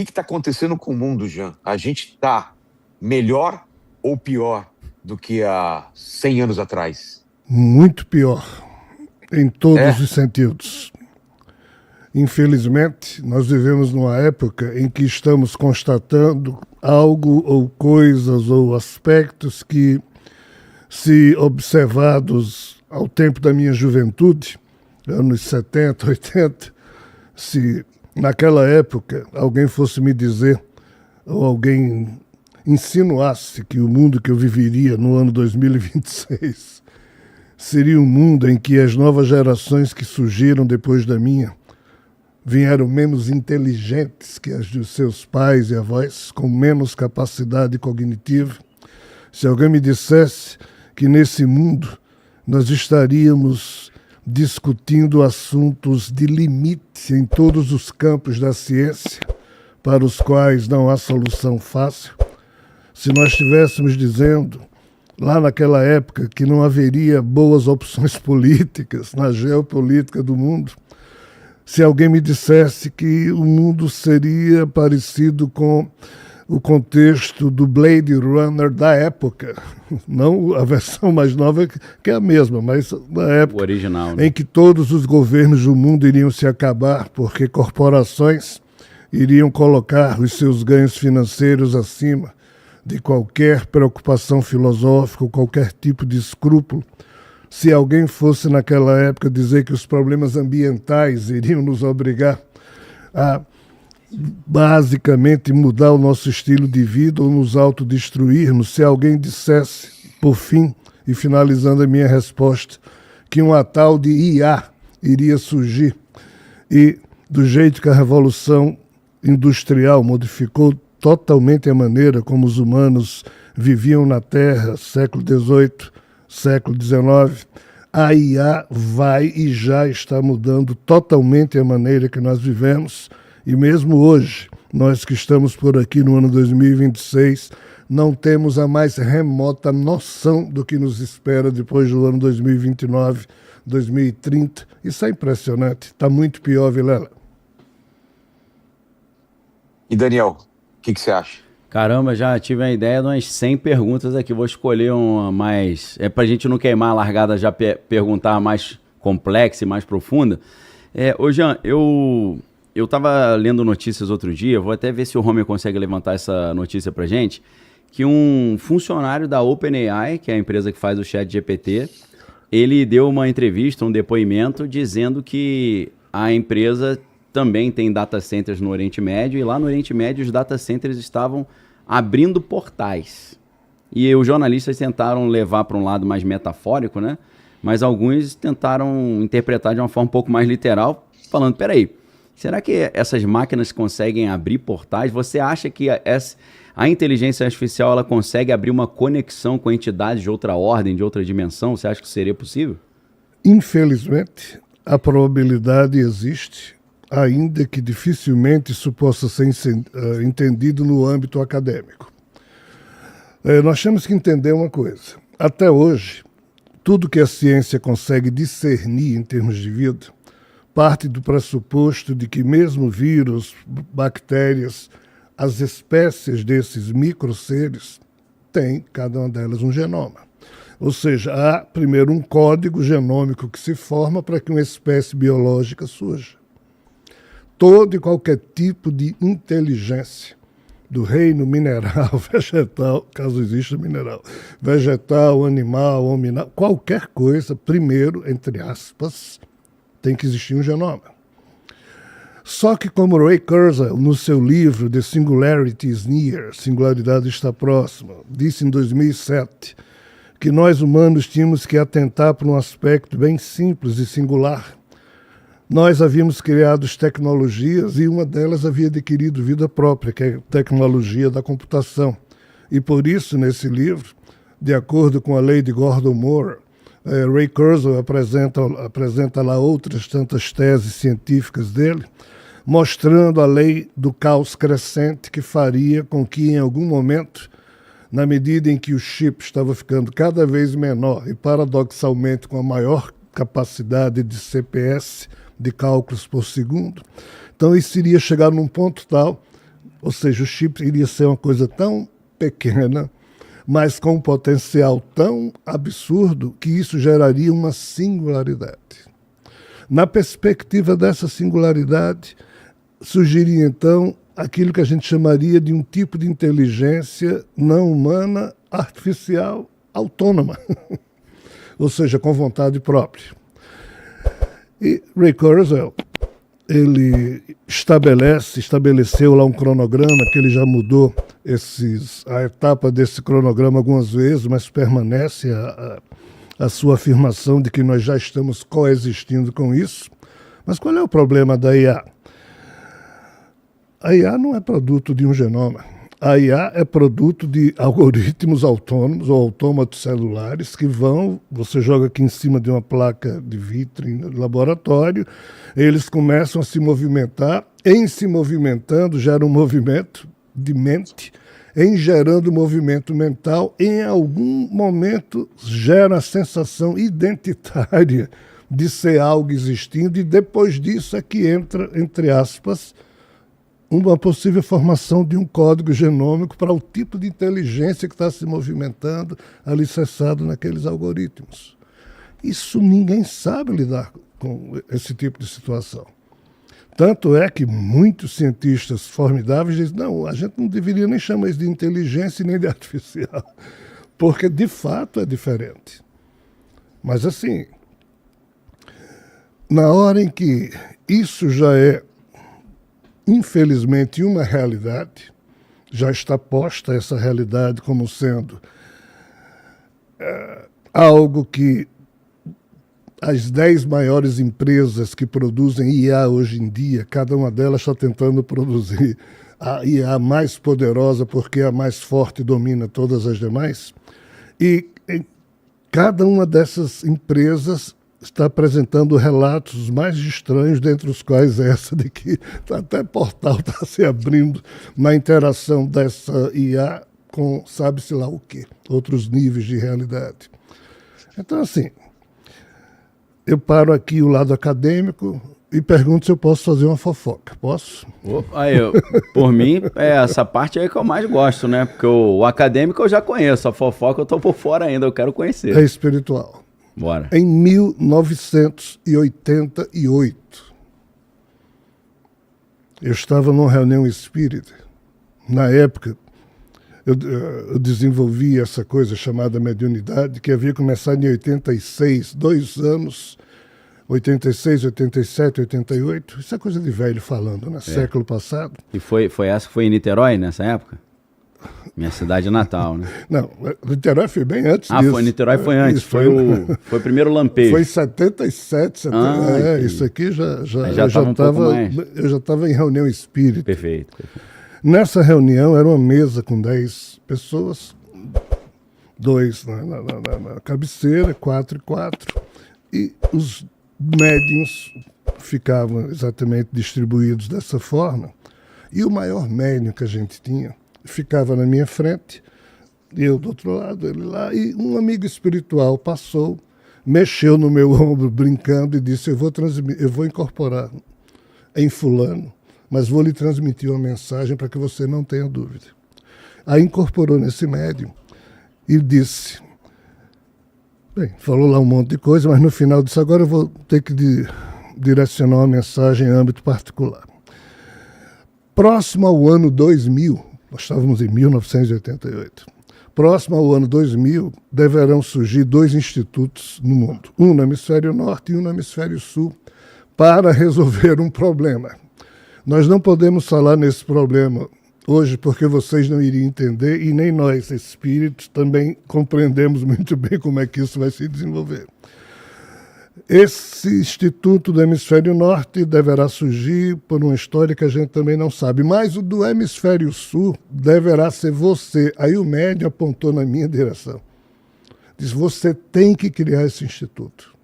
que está acontecendo com o mundo, Jean? A gente está melhor ou pior do que há 100 anos atrás? Muito pior, em todos É? os sentidos. Infelizmente, nós vivemos numa época em que estamos constatando algo ou coisas ou aspectos que, se observados ao tempo da minha juventude, anos 70, 80, se naquela época alguém fosse me dizer, ou alguém insinuasse que o mundo que eu viveria no ano 2026 seria um mundo em que as novas gerações que surgiram depois da minha vieram menos inteligentes que as dos seus pais e avós, com menos capacidade cognitiva. Se alguém me dissesse que nesse mundo nós estaríamos discutindo assuntos de limite em todos os campos da ciência, para os quais não há solução fácil, se nós estivéssemos dizendo, lá naquela época, que não haveria boas opções políticas na geopolítica do mundo, se alguém me dissesse que o mundo seria parecido com o contexto do Blade Runner da época, não a versão mais nova, que é a mesma, mas na época o original, né? Em que todos os governos do mundo iriam se acabar porque corporações iriam colocar os seus ganhos financeiros acima de qualquer preocupação filosófica ou qualquer tipo de escrúpulo. Se alguém fosse naquela época dizer que os problemas ambientais iriam nos obrigar a basicamente mudar o nosso estilo de vida ou nos autodestruirmos, se alguém dissesse, por fim, e finalizando a minha resposta, que uma tal de IA iria surgir e do jeito que a Revolução Industrial modificou totalmente a maneira como os humanos viviam na Terra, século XVIII, século XIX, a IA vai e já está mudando totalmente a maneira que nós vivemos. E mesmo hoje, nós que estamos por aqui no ano 2026, não temos a mais remota noção do que nos espera depois do ano 2029, 2030. Isso é impressionante. Está muito pior, Vilela. E Daniel, o que você acha? Caramba, já tive a ideia de umas 100 perguntas aqui. Vou escolher uma mais... É pra gente não queimar a largada, já perguntar mais complexa e mais profunda. Ô Jean, eu tava lendo notícias outro dia, vou até ver se o Romer consegue levantar essa notícia pra gente, que um funcionário da OpenAI, que é a empresa que faz o ChatGPT, ele deu uma entrevista, um depoimento, dizendo que a empresa também tem data centers no Oriente Médio, e lá no Oriente Médio os data centers estavam abrindo portais. E os jornalistas tentaram levar para um lado mais metafórico, né? Mas alguns tentaram interpretar de uma forma um pouco mais literal, falando, peraí, será que essas máquinas conseguem abrir portais? Você acha que a inteligência artificial ela consegue abrir uma conexão com entidades de outra ordem, de outra dimensão? Você acha que seria possível? Infelizmente, a probabilidade existe, ainda que dificilmente isso possa ser entendido no âmbito acadêmico. Nós temos que entender uma coisa. Até hoje, tudo que a ciência consegue discernir em termos de vida parte do pressuposto de que mesmo vírus, bactérias, as espécies desses microseres têm, cada uma delas, um genoma. Ou seja, há primeiro um código genômico que se forma para que uma espécie biológica surja. Todo e qualquer tipo de inteligência do reino mineral, vegetal, caso exista mineral, vegetal, animal, hominal, qualquer coisa, primeiro, entre aspas, tem que existir um genoma. Só que como Ray Kurzweil, no seu livro The Singularity is Near, Singularidade está próxima, disse em 2007 que nós humanos tínhamos que atentar para um aspecto bem simples e singular. Nós havíamos criado tecnologias e uma delas havia adquirido vida própria, que é a tecnologia da computação. E por isso, nesse livro, de acordo com a lei de Gordon Moore, Ray Kurzweil apresenta lá outras tantas teses científicas dele, mostrando a lei do caos crescente que faria com que, em algum momento, na medida em que o chip estava ficando cada vez menor e, paradoxalmente, com a maior capacidade de CPS, de cálculos por segundo, então isso iria chegar num ponto tal Ou seja, o chip iria ser uma coisa tão pequena, mas com um potencial tão absurdo, que isso geraria uma singularidade. Na perspectiva dessa singularidade, surgiria então aquilo que a gente chamaria de um tipo de inteligência não humana, artificial, autônoma, ou seja, com vontade própria. E Ray Kurzweil, ele estabeleceu lá um cronograma que ele já mudou a etapa desse cronograma algumas vezes, mas permanece a sua afirmação de que nós já estamos coexistindo com isso. Mas qual é o problema da IA? A IA não é produto de um genoma. A IA é produto de algoritmos autônomos ou autômatos celulares que você joga aqui em cima de uma placa de vitrine no laboratório, eles começam a se movimentar, em se movimentando gera um movimento de mente, em gerando movimento mental, em algum momento gera a sensação identitária de ser algo existindo, e depois disso é que entra, entre aspas, uma possível formação de um código genômico para o tipo de inteligência que está se movimentando, alicerçado naqueles algoritmos. Isso ninguém sabe lidar com esse tipo de situação. Tanto é que muitos cientistas formidáveis dizem, não, a gente não deveria nem chamar isso de inteligência nem de artificial, porque de fato é diferente. Mas assim, na hora em que isso já é infelizmente, uma realidade, já está posta essa realidade como sendo algo que as 10 maiores empresas que produzem IA hoje em dia, cada uma delas está tentando produzir a IA mais poderosa porque a mais forte domina todas as demais. E cada uma dessas empresas está apresentando relatos mais estranhos, dentre os quais essa de que até portal está se abrindo na interação dessa IA com sabe-se lá o quê, outros níveis de realidade. Então, assim, eu paro aqui o lado acadêmico e pergunto se eu posso fazer uma fofoca. Posso? Por mim, essa parte aí que eu mais gosto, né? Porque o acadêmico eu já conheço, a fofoca eu tô por fora ainda, eu quero conhecer. É espiritual. Bora. Em 1988, eu estava numa reunião espírita. Na época, eu desenvolvi essa coisa chamada mediunidade, que havia começado em 86, 2 anos, 86, 87, 88. Isso é coisa de velho falando, né? Século passado. E foi essa que foi em Niterói nessa época? Minha cidade natal, né? Não, Niterói foi bem antes disso. Niterói foi antes, isso, foi o primeiro lampejo. Foi em 77, 70, isso aqui já eu já estava em reunião espírita. Perfeito. Nessa reunião era uma mesa com 10 pessoas, 2 na cabeceira, 4 e 4, e os médiuns ficavam exatamente distribuídos dessa forma. E o maior médium que a gente tinha ficava na minha frente, eu do outro lado, ele lá, e um amigo espiritual passou, mexeu no meu ombro brincando e disse, eu vou incorporar em fulano, mas vou lhe transmitir uma mensagem para que você não tenha dúvida. Aí incorporou nesse médium e disse, bem, falou lá um monte de coisa, mas no final disse, agora eu vou ter que direcionar uma mensagem em âmbito particular. Próximo ao ano 2000, nós estávamos em 1988. Próximo ao ano 2000, deverão surgir 2 institutos no mundo, um no hemisfério norte e um no hemisfério sul, para resolver um problema. Nós não podemos falar nesse problema hoje porque vocês não iriam entender e nem nós, espíritos, também compreendemos muito bem como é que isso vai se desenvolver. Esse Instituto do Hemisfério Norte deverá surgir por uma história que a gente também não sabe, mas o do Hemisfério Sul deverá ser você. Aí o médium apontou na minha direção. Diz, você tem que criar esse instituto.